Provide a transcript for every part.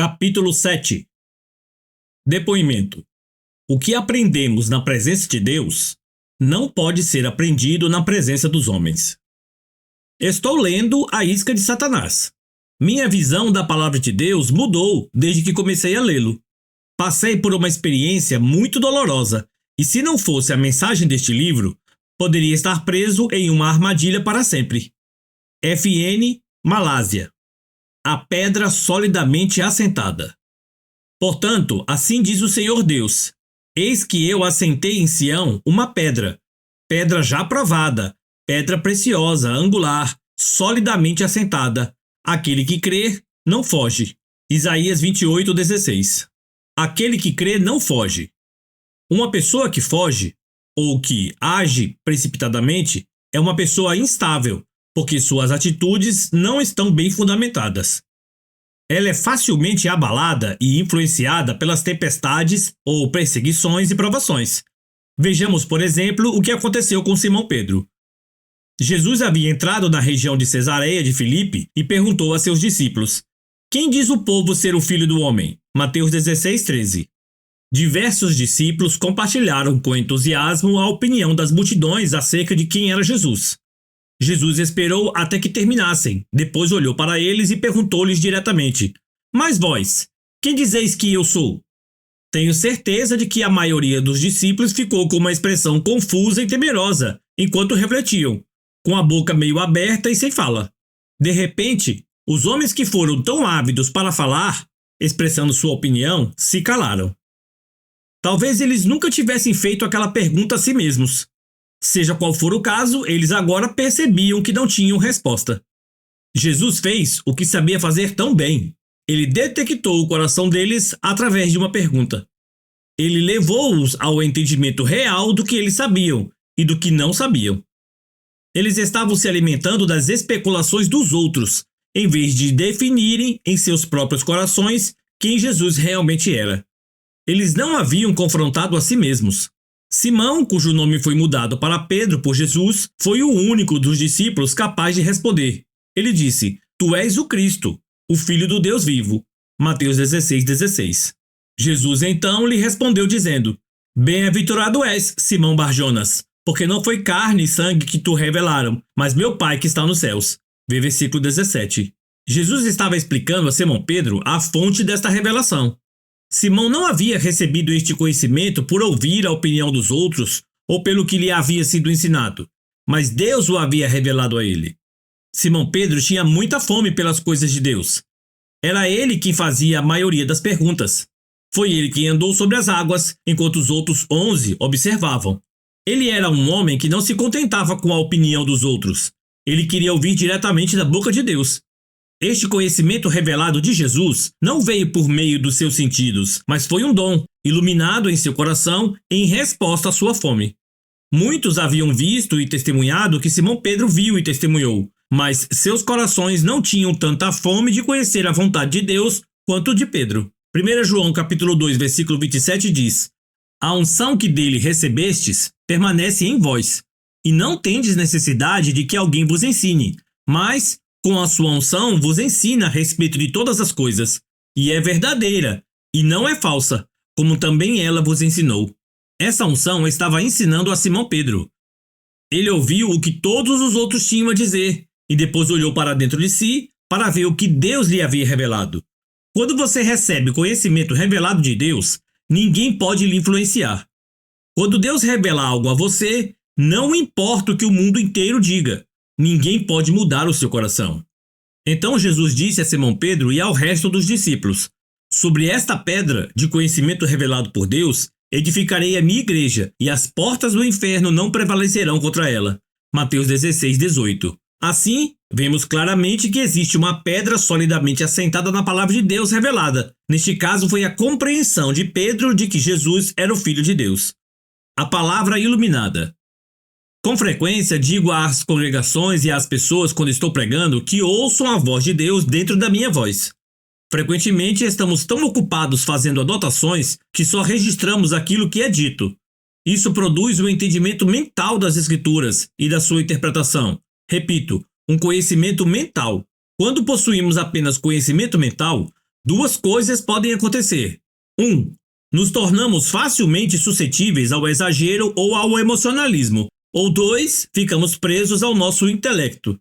Capítulo 7. Depoimento. O que aprendemos na presença de Deus não pode ser aprendido na presença dos homens. Estou lendo A Isca de Satanás. Minha visão da palavra de Deus mudou desde que comecei a lê-lo. Passei por uma experiência muito dolorosa e, se não fosse a mensagem deste livro, poderia estar preso em uma armadilha para sempre. F.N. Malásia. A pedra solidamente assentada. Portanto, assim diz o Senhor Deus: eis que eu assentei em Sião uma pedra, pedra já provada, pedra preciosa, angular, solidamente assentada. Aquele que crê, não foge. Isaías 28:16. Aquele que crê não foge. Uma pessoa que foge, ou que age precipitadamente, é uma pessoa instável, porque suas atitudes não estão bem fundamentadas. Ela é facilmente abalada e influenciada pelas tempestades ou perseguições e provações. Vejamos, por exemplo, o que aconteceu com Simão Pedro. Jesus havia entrado na região de Cesareia de Filipe e perguntou a seus discípulos: quem diz o povo ser o Filho do Homem? Mateus 16:13. Diversos discípulos compartilharam com entusiasmo a opinião das multidões acerca de quem era Jesus. Jesus esperou até que terminassem, depois olhou para eles e perguntou-lhes diretamente: mas vós, quem dizeis que eu sou? Tenho certeza de que a maioria dos discípulos ficou com uma expressão confusa e temerosa, enquanto refletiam, com a boca meio aberta e sem fala. De repente, os homens que foram tão ávidos para falar, expressando sua opinião, se calaram. Talvez eles nunca tivessem feito aquela pergunta a si mesmos. Seja qual for o caso, eles agora percebiam que não tinham resposta. Jesus fez o que sabia fazer tão bem. Ele detectou o coração deles através de uma pergunta. Ele levou-os ao entendimento real do que eles sabiam e do que não sabiam. Eles estavam se alimentando das especulações dos outros, em vez de definirem em seus próprios corações quem Jesus realmente era. Eles não haviam confrontado a si mesmos. Simão, cujo nome foi mudado para Pedro por Jesus, foi o único dos discípulos capaz de responder. Ele disse: tu és o Cristo, o Filho do Deus vivo. Mateus 16:16. Jesus então lhe respondeu dizendo: bem-aventurado és, Simão Barjonas, porque não foi carne e sangue que tu revelaram, mas meu Pai que está nos céus. Vê versículo 17. Jesus estava explicando a Simão Pedro a fonte desta revelação. Simão não havia recebido este conhecimento por ouvir a opinião dos outros ou pelo que lhe havia sido ensinado, mas Deus o havia revelado a ele. Simão Pedro tinha muita fome pelas coisas de Deus. Era ele quem fazia a maioria das perguntas. Foi ele quem andou sobre as águas, enquanto os outros 11 observavam. Ele era um homem que não se contentava com a opinião dos outros. Ele queria ouvir diretamente da boca de Deus. Este conhecimento revelado de Jesus não veio por meio dos seus sentidos, mas foi um dom, iluminado em seu coração em resposta à sua fome. Muitos haviam visto e testemunhado o que Simão Pedro viu e testemunhou, mas seus corações não tinham tanta fome de conhecer a vontade de Deus quanto de Pedro. 1 João capítulo 2, versículo 27 diz: a unção que dele recebestes permanece em vós, e não tendes necessidade de que alguém vos ensine, mas com a sua unção vos ensina a respeito de todas as coisas, e é verdadeira, e não é falsa, como também ela vos ensinou. Essa unção estava ensinando a Simão Pedro. Ele ouviu o que todos os outros tinham a dizer, e depois olhou para dentro de si para ver o que Deus lhe havia revelado. Quando você recebe conhecimento revelado de Deus, ninguém pode lhe influenciar. Quando Deus revela algo a você, não importa o que o mundo inteiro diga, ninguém pode mudar o seu coração. Então Jesus disse a Simão Pedro e ao resto dos discípulos: sobre esta pedra de conhecimento revelado por Deus, edificarei a minha igreja, e as portas do inferno não prevalecerão contra ela. Mateus 16:18. Assim, vemos claramente que existe uma pedra solidamente assentada na palavra de Deus revelada. Neste caso, foi a compreensão de Pedro de que Jesus era o Filho de Deus. A palavra iluminada. Com frequência, digo às congregações e às pessoas quando estou pregando que ouçam a voz de Deus dentro da minha voz. Frequentemente, estamos tão ocupados fazendo anotações que só registramos aquilo que é dito. Isso produz um entendimento mental das Escrituras e da sua interpretação. Repito, um conhecimento mental. Quando possuímos apenas conhecimento mental, Duas coisas podem acontecer. 1. Nos tornamos facilmente suscetíveis ao exagero ou ao emocionalismo. Ou 2. Ficamos presos ao nosso intelecto.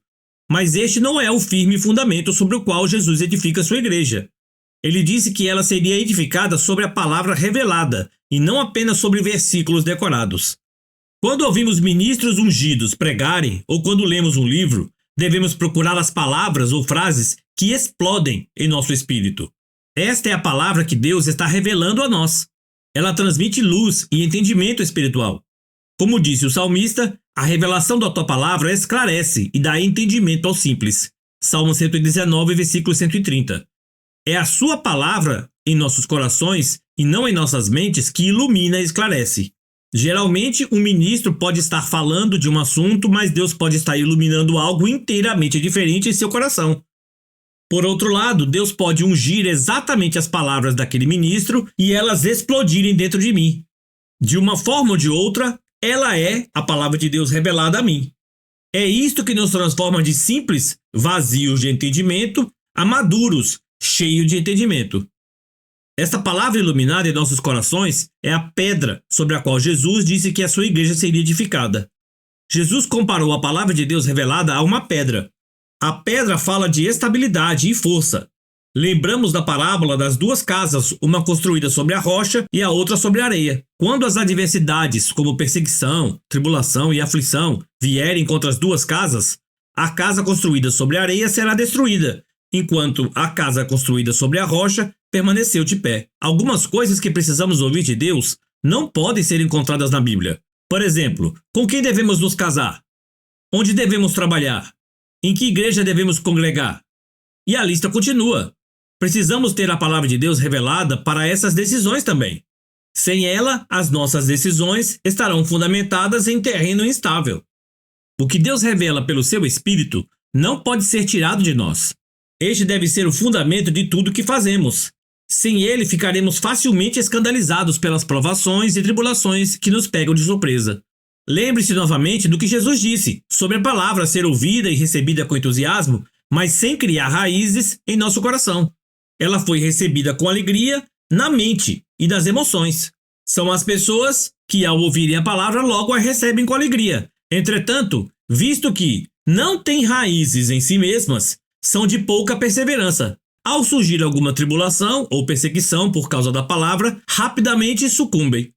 Mas este não é o firme fundamento sobre o qual Jesus edifica sua igreja. Ele disse que ela seria edificada sobre a palavra revelada, e não apenas sobre versículos decorados. Quando ouvimos ministros ungidos pregarem, ou quando lemos um livro, devemos procurar as palavras ou frases que explodem em nosso espírito. Esta é a palavra que Deus está revelando a nós. Ela transmite luz e entendimento espiritual. Como disse o salmista, a revelação da tua palavra esclarece e dá entendimento ao simples. Salmo 119, versículo 130. É a sua palavra em nossos corações e não em nossas mentes que ilumina e esclarece. Geralmente, um ministro pode estar falando de um assunto, mas Deus pode estar iluminando algo inteiramente diferente em seu coração. Por outro lado, Deus pode ungir exatamente as palavras daquele ministro e elas explodirem dentro de mim. De uma forma ou de outra, ela é a palavra de Deus revelada a mim. É isto que nos transforma de simples, vazios de entendimento, a maduros, cheios de entendimento. Esta palavra iluminada em nossos corações é a pedra sobre a qual Jesus disse que a sua igreja seria edificada. Jesus comparou a palavra de Deus revelada a uma pedra. A pedra fala de estabilidade e força. Lembramos da parábola das duas casas, uma construída sobre a rocha e a outra sobre a areia. Quando as adversidades, como perseguição, tribulação e aflição, vierem contra as duas casas, a casa construída sobre a areia será destruída, enquanto a casa construída sobre a rocha permaneceu de pé. Algumas coisas que precisamos ouvir de Deus não podem ser encontradas na Bíblia. Por exemplo, com quem devemos nos casar? Onde devemos trabalhar? Em que igreja devemos congregar? E a lista continua. Precisamos ter a palavra de Deus revelada para essas decisões também. Sem ela, as nossas decisões estarão fundamentadas em terreno instável. O que Deus revela pelo seu Espírito não pode ser tirado de nós. Este deve ser o fundamento de tudo que fazemos. Sem ele, ficaremos facilmente escandalizados pelas provações e tribulações que nos pegam de surpresa. Lembre-se novamente do que Jesus disse sobre a palavra ser ouvida e recebida com entusiasmo, mas sem criar raízes em nosso coração. Ela foi recebida com alegria na mente e nas emoções. São as pessoas que, ao ouvirem a palavra, logo a recebem com alegria. Entretanto, visto que não têm raízes em si mesmas, são de pouca perseverança. Ao surgir alguma tribulação ou perseguição por causa da palavra, rapidamente sucumbem.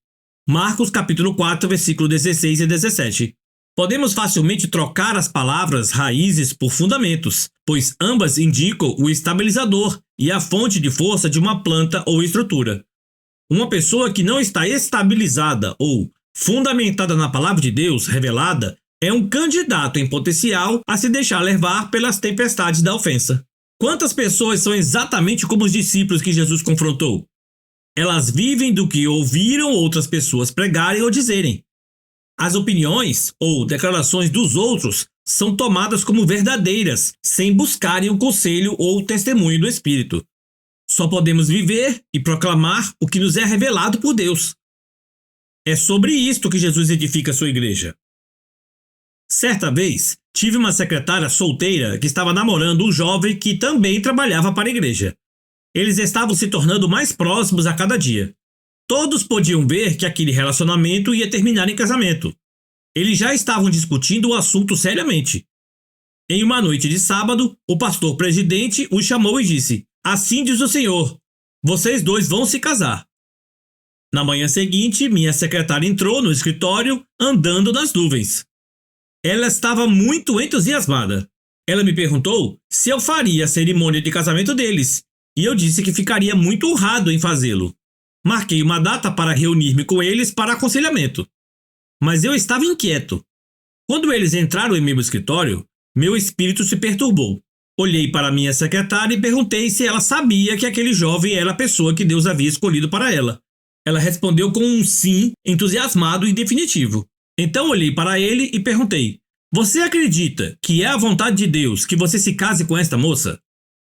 Marcos capítulo 4, versículo 16 e 17. Podemos facilmente trocar as palavras raízes por fundamentos, pois ambas indicam o estabilizador e a fonte de força de uma planta ou estrutura. Uma pessoa que não está estabilizada ou fundamentada na palavra de Deus revelada é um candidato em potencial a se deixar levar pelas tempestades da ofensa. Quantas pessoas são exatamente como os discípulos que Jesus confrontou? Elas vivem do que ouviram outras pessoas pregarem ou dizerem. As opiniões ou declarações dos outros são tomadas como verdadeiras, sem buscarem o conselho ou o testemunho do Espírito. Só podemos viver e proclamar o que nos é revelado por Deus. É sobre isto que Jesus edifica a sua igreja. Certa vez, tive uma secretária solteira que estava namorando um jovem que também trabalhava para a igreja. Eles estavam se tornando mais próximos a cada dia. Todos podiam ver que aquele relacionamento ia terminar em casamento. Eles já estavam discutindo o assunto seriamente. Em uma noite de sábado, o pastor presidente os chamou e disse: "Assim diz o Senhor, vocês dois vão se casar." Na manhã seguinte, minha secretária entrou no escritório andando nas nuvens. Ela estava muito entusiasmada. Ela me perguntou se eu faria a cerimônia de casamento deles, e eu disse que ficaria muito honrado em fazê-lo. Marquei uma data para reunir-me com eles para aconselhamento. Mas eu estava inquieto. Quando eles entraram em meu escritório, meu espírito se perturbou. Olhei para minha secretária e perguntei se ela sabia que aquele jovem era a pessoa que Deus havia escolhido para ela. Ela respondeu com um sim entusiasmado e definitivo. Então olhei para ele e perguntei: "Você acredita que é a vontade de Deus que você se case com esta moça?"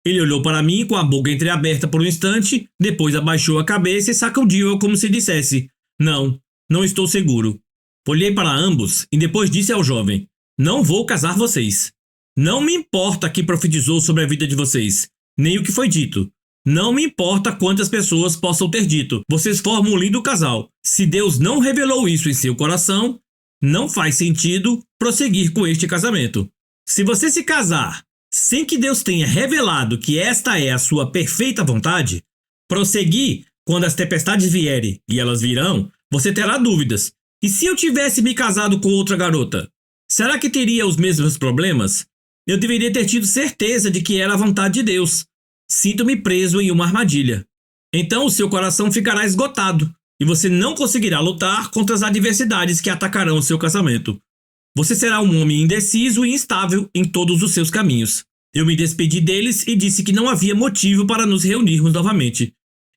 Ele olhou para mim com a boca entreaberta por um instante, depois abaixou a cabeça e sacudiu-a como se dissesse: Não estou seguro." Olhei para ambos e depois disse ao jovem: "Não vou casar vocês. Não me importa que profetizou sobre a vida de vocês, nem o que foi dito. Não me importa quantas pessoas possam ter dito, vocês formam um lindo casal. Se Deus não revelou isso em seu coração, não faz sentido prosseguir com este casamento. Se você se casar sem que Deus tenha revelado que esta é a sua perfeita vontade, prosseguir quando as tempestades vierem, e elas virão, você terá dúvidas. E se eu tivesse me casado com outra garota? Será que teria os mesmos problemas? Eu deveria ter tido certeza de que era a vontade de Deus. Sinto-me preso em uma armadilha. Então o seu coração ficará esgotado e você não conseguirá lutar contra as adversidades que atacarão o seu casamento. Você será um homem indeciso e instável em todos os seus caminhos. Eu me despedi deles e disse que não havia motivo para nos reunirmos novamente.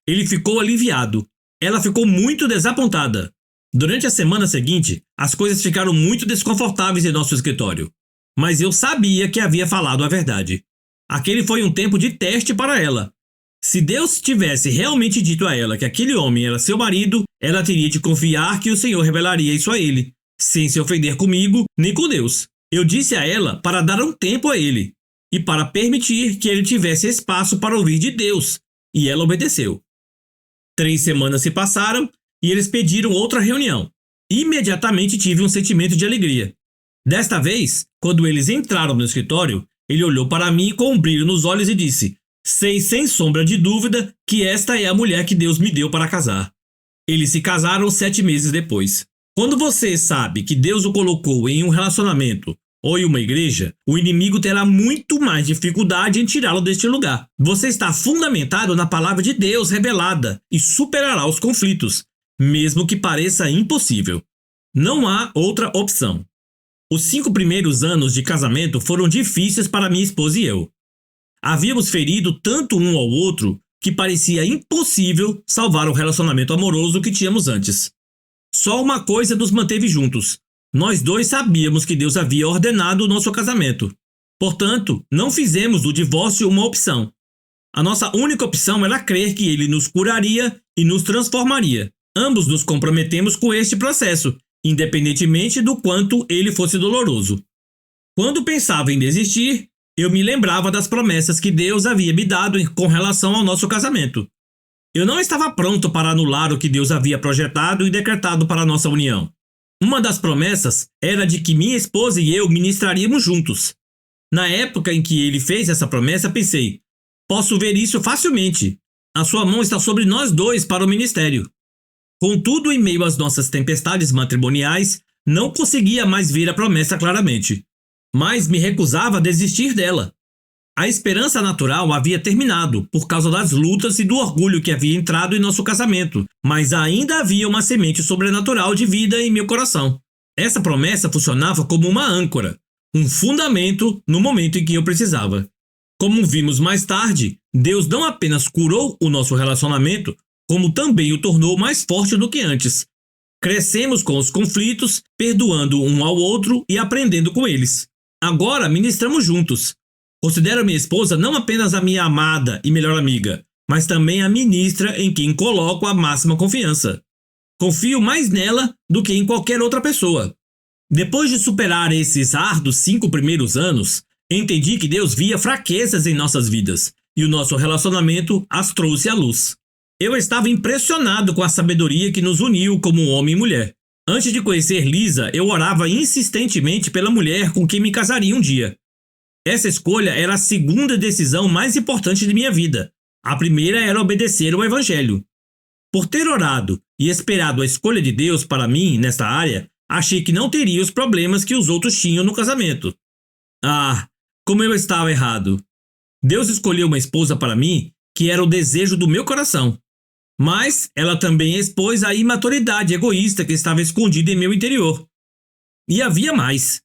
Ele ficou aliviado. Ela ficou muito desapontada. Durante a semana seguinte, as coisas ficaram muito desconfortáveis em nosso escritório. Mas eu sabia que havia falado a verdade. Aquele foi um tempo de teste para ela. Se Deus tivesse realmente dito a ela que aquele homem era seu marido, ela teria de confiar que o Senhor revelaria isso a ele, sem se ofender comigo nem com Deus. Eu disse a ela para dar um tempo a ele e para permitir que ele tivesse espaço para ouvir de Deus, e ela obedeceu. 3 semanas se passaram e eles pediram outra reunião. Imediatamente tive um sentimento de alegria. Desta vez, quando eles entraram no escritório, ele olhou para mim com um brilho nos olhos e disse: sei sem sombra de dúvida que esta é a mulher que Deus me deu para casar. Eles se casaram 7 meses depois. Quando você sabe que Deus o colocou em um relacionamento ou em uma igreja, o inimigo terá muito mais dificuldade em tirá-lo deste lugar. Você está fundamentado na palavra de Deus revelada e superará os conflitos, mesmo que pareça impossível. Não há outra opção. Os 5 primeiros anos de casamento foram difíceis para minha esposa e eu. Havíamos ferido tanto um ao outro que parecia impossível salvar o relacionamento amoroso que tínhamos antes. Só uma coisa nos manteve juntos. Nós dois sabíamos que Deus havia ordenado o nosso casamento. Portanto, não fizemos do divórcio uma opção. A nossa única opção era crer que Ele nos curaria e nos transformaria. Ambos nos comprometemos com este processo, independentemente do quanto ele fosse doloroso. Quando pensava em desistir, eu me lembrava das promessas que Deus havia me dado com relação ao nosso casamento. Eu não estava pronto para anular o que Deus havia projetado e decretado para a nossa união. Uma das promessas era de que minha esposa e eu ministraríamos juntos. Na época em que ele fez essa promessa, pensei: posso ver isso facilmente. A sua mão está sobre nós dois para o ministério. Contudo, em meio às nossas tempestades matrimoniais, não conseguia mais ver a promessa claramente, mas me recusava a desistir dela. A esperança natural havia terminado por causa das lutas e do orgulho que havia entrado em nosso casamento, mas ainda havia uma semente sobrenatural de vida em meu coração. Essa promessa funcionava como uma âncora, um fundamento no momento em que eu precisava. Como vimos mais tarde, Deus não apenas curou o nosso relacionamento, como também o tornou mais forte do que antes. Crescemos com os conflitos, perdoando um ao outro e aprendendo com eles. Agora ministramos juntos. Considero minha esposa não apenas a minha amada e melhor amiga, mas também a ministra em quem coloco a máxima confiança. Confio mais nela do que em qualquer outra pessoa. Depois de superar esses árduos 5 primeiros anos, entendi que Deus via fraquezas em nossas vidas e o nosso relacionamento as trouxe à luz. Eu estava impressionado com a sabedoria que nos uniu como homem e mulher. Antes de conhecer Lisa, eu orava insistentemente pela mulher com quem me casaria um dia. Essa escolha era a segunda decisão mais importante de minha vida. A primeira era obedecer ao Evangelho. Por ter orado e esperado a escolha de Deus para mim nesta área, achei que não teria os problemas que os outros tinham no casamento. Ah, como eu estava errado! Deus escolheu uma esposa para mim que era o desejo do meu coração. Mas ela também expôs a imaturidade egoísta que estava escondida em meu interior. E havia mais.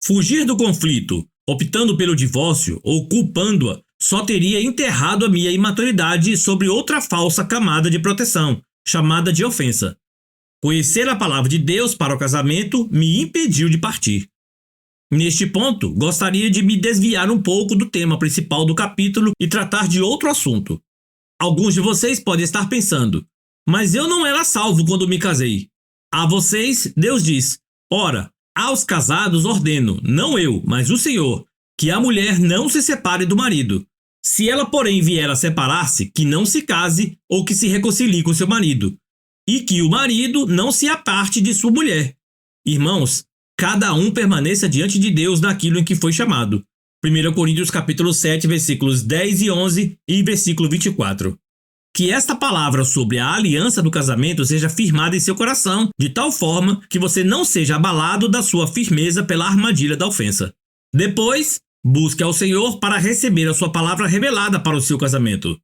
Fugir do conflito, optando pelo divórcio ou culpando-a, só teria enterrado a minha imaturidade sobre outra falsa camada de proteção, chamada de ofensa. Conhecer a palavra de Deus para o casamento me impediu de partir. Neste ponto, gostaria de me desviar um pouco do tema principal do capítulo e tratar de outro assunto. Alguns de vocês podem estar pensando: mas eu não era salvo quando me casei. A vocês, Deus diz: ora, aos casados ordeno, não eu, mas o Senhor, que a mulher não se separe do marido. Se ela, porém, vier a separar-se, que não se case ou que se reconcilie com seu marido, e que o marido não se aparte de sua mulher. Irmãos, cada um permaneça diante de Deus naquilo em que foi chamado. 1 Coríntios capítulo 7, versículos 10 e 11 e versículo 24. Que esta palavra sobre a aliança do casamento seja firmada em seu coração, de tal forma que você não seja abalado da sua firmeza pela armadilha da ofensa. Depois, busque ao Senhor para receber a sua palavra revelada para o seu casamento.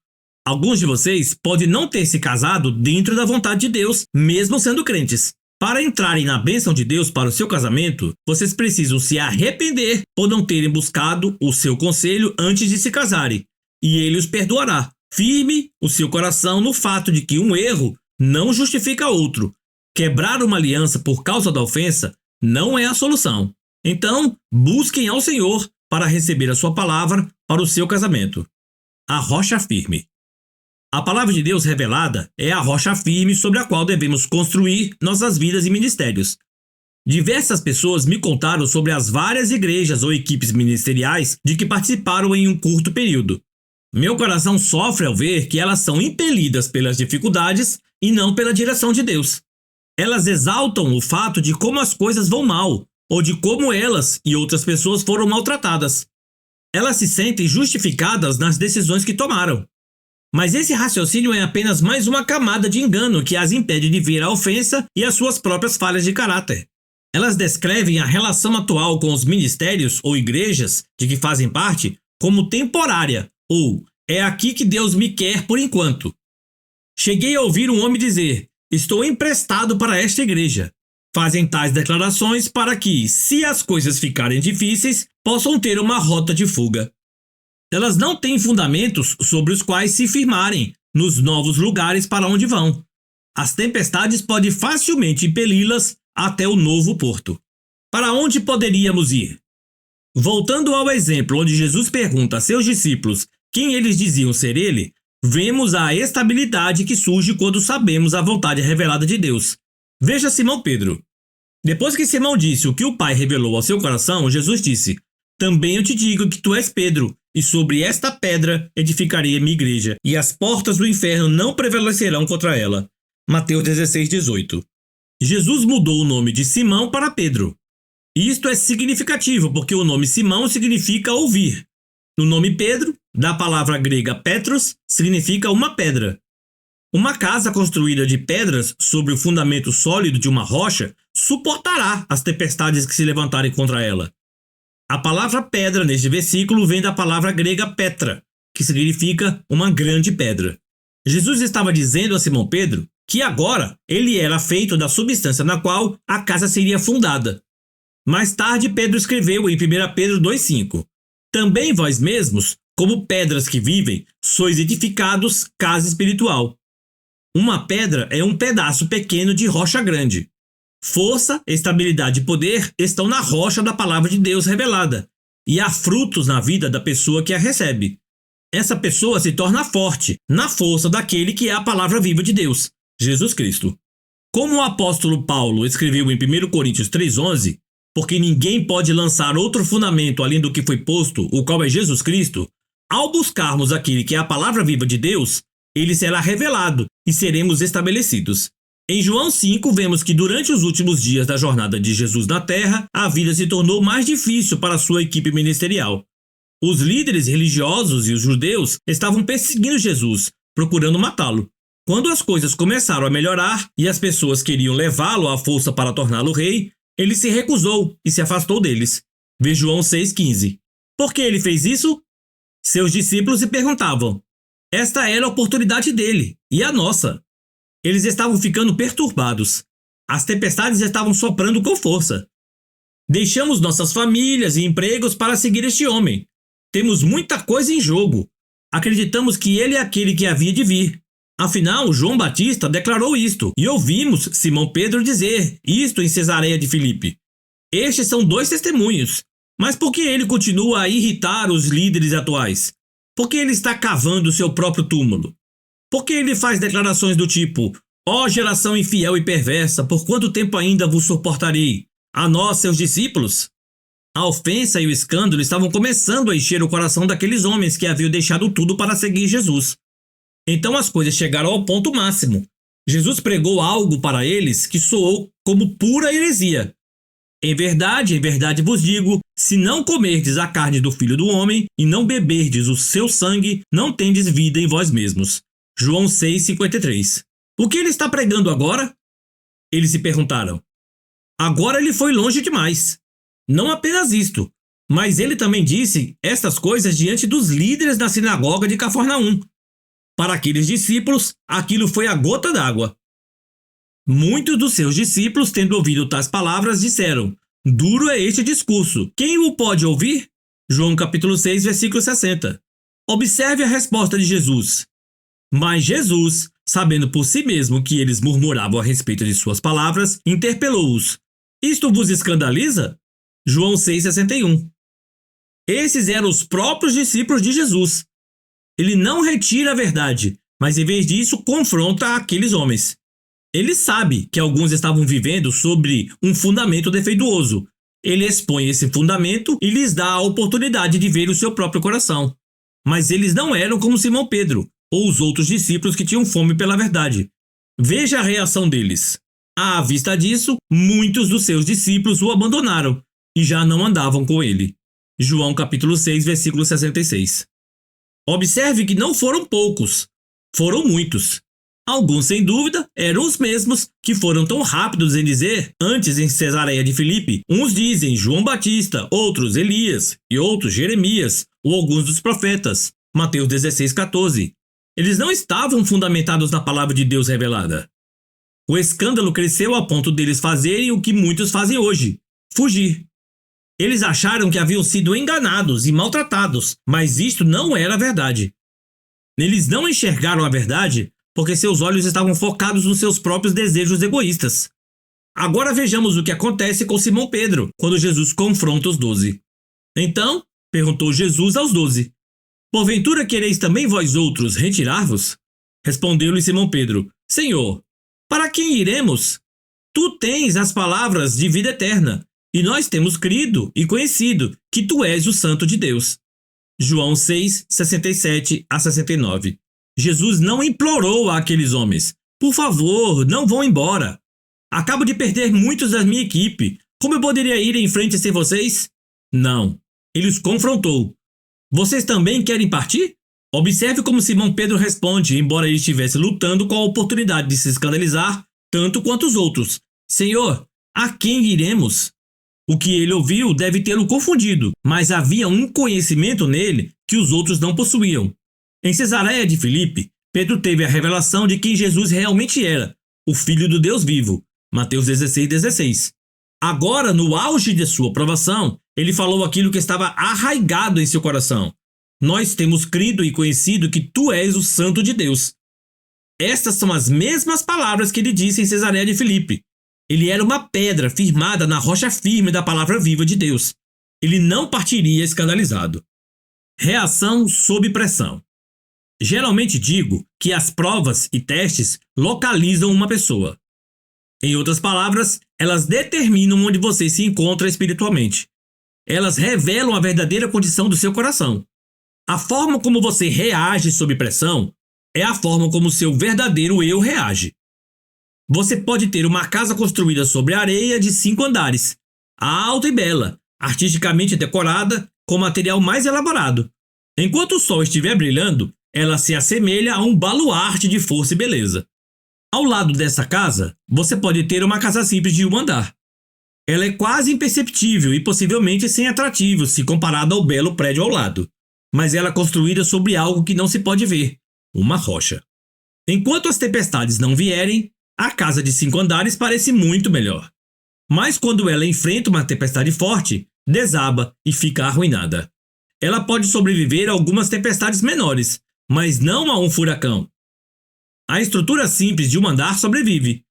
Alguns de vocês podem não ter se casado dentro da vontade de Deus, mesmo sendo crentes. Para entrarem na bênção de Deus para o seu casamento, vocês precisam se arrepender por não terem buscado o seu conselho antes de se casarem, e Ele os perdoará. Firme o seu coração no fato de que um erro não justifica outro. Quebrar uma aliança por causa da ofensa não é a solução. Então, busquem ao Senhor para receber a sua palavra para o seu casamento. A rocha firme. A palavra de Deus revelada é a rocha firme sobre a qual devemos construir nossas vidas e ministérios. Diversas pessoas me contaram sobre as várias igrejas ou equipes ministeriais de que participaram em um curto período. Meu coração sofre ao ver que elas são impelidas pelas dificuldades e não pela direção de Deus. Elas exaltam o fato de como as coisas vão mal, ou de como elas e outras pessoas foram maltratadas. Elas se sentem justificadas nas decisões que tomaram. Mas esse raciocínio é apenas mais uma camada de engano que as impede de ver a ofensa e as suas próprias falhas de caráter. Elas descrevem a relação atual com os ministérios ou igrejas de que fazem parte como temporária, ou é aqui que Deus me quer por enquanto. Cheguei a ouvir um homem dizer: estou emprestado para esta igreja. Fazem tais declarações para que, se as coisas ficarem difíceis, possam ter uma rota de fuga. Elas não têm fundamentos sobre os quais se firmarem nos novos lugares para onde vão. As tempestades podem facilmente impeli-las até o novo porto. Para onde poderíamos ir? Voltando ao exemplo onde Jesus pergunta a seus discípulos quem eles diziam ser ele, vemos a estabilidade que surge quando sabemos a vontade revelada de Deus. Veja Simão Pedro. Depois que Simão disse o que o Pai revelou ao seu coração, Jesus disse: também eu te digo que tu és Pedro, e sobre esta pedra edificarei a minha igreja, e as portas do inferno não prevalecerão contra ela. Mateus 16, 18. Jesus mudou o nome de Simão para Pedro. Isto é significativo, porque o nome Simão significa ouvir. O nome Pedro, da palavra grega Petros, significa uma pedra. Uma casa construída de pedras sobre o fundamento sólido de uma rocha suportará as tempestades que se levantarem contra ela. A palavra pedra neste versículo vem da palavra grega Petra, que significa uma grande pedra. Jesus estava dizendo a Simão Pedro que agora ele era feito da substância na qual a casa seria fundada. Mais tarde, Pedro escreveu em 1 Pedro 2,5: também vós mesmos, como pedras que vivem, sois edificados casa espiritual. Uma pedra é um pedaço pequeno de rocha grande. Força, estabilidade e poder estão na rocha da palavra de Deus revelada, e há frutos na vida da pessoa que a recebe. Essa pessoa se torna forte na força daquele que é a palavra viva de Deus, Jesus Cristo. Como o apóstolo Paulo escreveu em 1 Coríntios 3,11, porque ninguém pode lançar outro fundamento além do que foi posto, o qual é Jesus Cristo, ao buscarmos aquele que é a palavra viva de Deus, ele será revelado e seremos estabelecidos. Em João 5, vemos que durante os últimos dias da jornada de Jesus na terra, a vida se tornou mais difícil para sua equipe ministerial. Os líderes religiosos e os judeus estavam perseguindo Jesus, procurando matá-lo. Quando as coisas começaram a melhorar e as pessoas queriam levá-lo à força para torná-lo rei, ele se recusou e se afastou deles. Vê João 6,15. Por que ele fez isso? Seus discípulos se perguntavam. Esta era a oportunidade dele e a nossa. Eles estavam ficando perturbados. As tempestades estavam soprando com força. Deixamos nossas famílias e empregos para seguir este homem. Temos muita coisa em jogo. Acreditamos que ele é aquele que havia de vir. Afinal, João Batista declarou isto, e ouvimos Simão Pedro dizer isto em Cesareia de Filipe. Estes são dois testemunhos. Mas por que ele continua a irritar os líderes atuais? Por que ele está cavando seu próprio túmulo? Por que ele faz declarações do tipo: ó geração infiel e perversa, por quanto tempo ainda vos suportarei? A nós, seus discípulos? A ofensa e o escândalo estavam começando a encher o coração daqueles homens que haviam deixado tudo para seguir Jesus. Então as coisas chegaram ao ponto máximo. Jesus pregou algo para eles que soou como pura heresia. Em verdade vos digo, se não comerdes a carne do Filho do Homem e não beberdes o seu sangue, não tendes vida em vós mesmos. João 6,53. O que ele está pregando agora? Eles se perguntaram. Agora ele foi longe demais. Não apenas isto, mas ele também disse estas coisas diante dos líderes da sinagoga de Cafarnaum. Para aqueles discípulos, aquilo foi a gota d'água. Muitos dos seus discípulos, tendo ouvido tais palavras, disseram: duro é este discurso, quem o pode ouvir? João capítulo 6, versículo 60. Observe a resposta de Jesus. Mas Jesus, sabendo por si mesmo que eles murmuravam a respeito de suas palavras, interpelou-os. Isto vos escandaliza? João 6,61. Esses eram os próprios discípulos de Jesus. Ele não retira a verdade, mas em vez disso confronta aqueles homens. Ele sabe que alguns estavam vivendo sobre um fundamento defeituoso. Ele expõe esse fundamento e lhes dá a oportunidade de ver o seu próprio coração. Mas eles não eram como Simão Pedro ou os outros discípulos que tinham fome pela verdade. Veja a reação deles. À vista disso, muitos dos seus discípulos o abandonaram e já não andavam com ele. João capítulo 6, versículo 66. Observe que não foram poucos, foram muitos. Alguns, sem dúvida, eram os mesmos que foram tão rápidos em dizer, antes em Cesareia de Filipe, uns dizem João Batista, outros Elias e outros Jeremias ou alguns dos profetas. Mateus 16,14. Eles não estavam fundamentados na palavra de Deus revelada. O escândalo cresceu a ponto deles fazerem o que muitos fazem hoje: fugir. Eles acharam que haviam sido enganados e maltratados, mas isto não era verdade. Eles não enxergaram a verdade porque seus olhos estavam focados nos seus próprios desejos egoístas. Agora vejamos o que acontece com Simão Pedro, quando Jesus confronta os 12. Então, perguntou Jesus aos 12, porventura quereis também vós outros retirar-vos? Respondeu-lhe Simão Pedro, Senhor, para quem iremos? Tu tens as palavras de vida eterna, e nós temos crido e conhecido que tu és o Santo de Deus. João 6, 67 a 69. Jesus não implorou àqueles homens: por favor, não vão embora. Acabo de perder muitos da minha equipe. Como eu poderia ir em frente sem vocês? Não. Ele os confrontou. Vocês também querem partir? Observe como Simão Pedro responde, embora ele estivesse lutando com a oportunidade de se escandalizar, tanto quanto os outros. Senhor, a quem iremos? O que ele ouviu deve tê-lo confundido, mas havia um conhecimento nele que os outros não possuíam. Em Cesareia de Filipe, Pedro teve a revelação de quem Jesus realmente era, o Filho do Deus vivo. Mateus 16,16. Agora, no auge de sua provação, ele falou aquilo que estava arraigado em seu coração. Nós temos crido e conhecido que tu és o Santo de Deus. Estas são as mesmas palavras que ele disse em Cesareia de Filipe. Ele era uma pedra firmada na rocha firme da palavra viva de Deus. Ele não partiria escandalizado. Reação sob pressão. Geralmente digo que as provas e testes localizam uma pessoa. Em outras palavras, elas determinam onde você se encontra espiritualmente. Elas revelam a verdadeira condição do seu coração. A forma como você reage sob pressão é a forma como seu verdadeiro eu reage. Você pode ter uma casa construída sobre areia de 5 andares, alta e bela, artisticamente decorada, com material mais elaborado. Enquanto o sol estiver brilhando, ela se assemelha a um baluarte de força e beleza. Ao lado dessa casa, você pode ter uma casa simples de 1 andar. Ela é quase imperceptível e possivelmente sem atrativo se comparada ao belo prédio ao lado. Mas ela é construída sobre algo que não se pode ver, uma rocha. Enquanto as tempestades não vierem, a casa de 5 andares parece muito melhor. Mas quando ela enfrenta uma tempestade forte, desaba e fica arruinada. Ela pode sobreviver a algumas tempestades menores, mas não a um furacão. A estrutura simples de 1 andar sobrevive.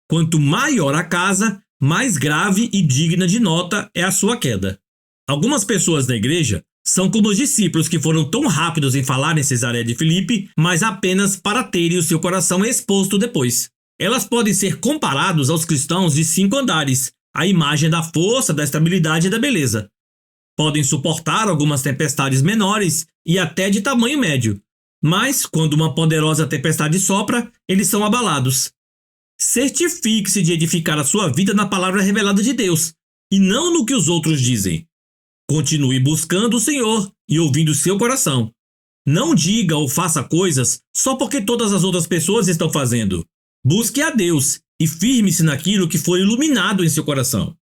Quanto maior a casa, mais grave e digna de nota é a sua queda. Algumas pessoas na igreja são como os discípulos que foram tão rápidos em falar em Cesareia de Filipe, mas apenas para terem o seu coração exposto depois. Elas podem ser comparados aos cristãos de 5 andares, a imagem da força, da estabilidade e da beleza. Podem suportar algumas tempestades menores e até de tamanho médio, mas quando uma poderosa tempestade sopra, eles são abalados. Certifique-se de edificar a sua vida na palavra revelada de Deus, e não no que os outros dizem. Continue buscando o Senhor e ouvindo seu coração. Não diga ou faça coisas só porque todas as outras pessoas estão fazendo. Busque a Deus e firme-se naquilo que for iluminado em seu coração.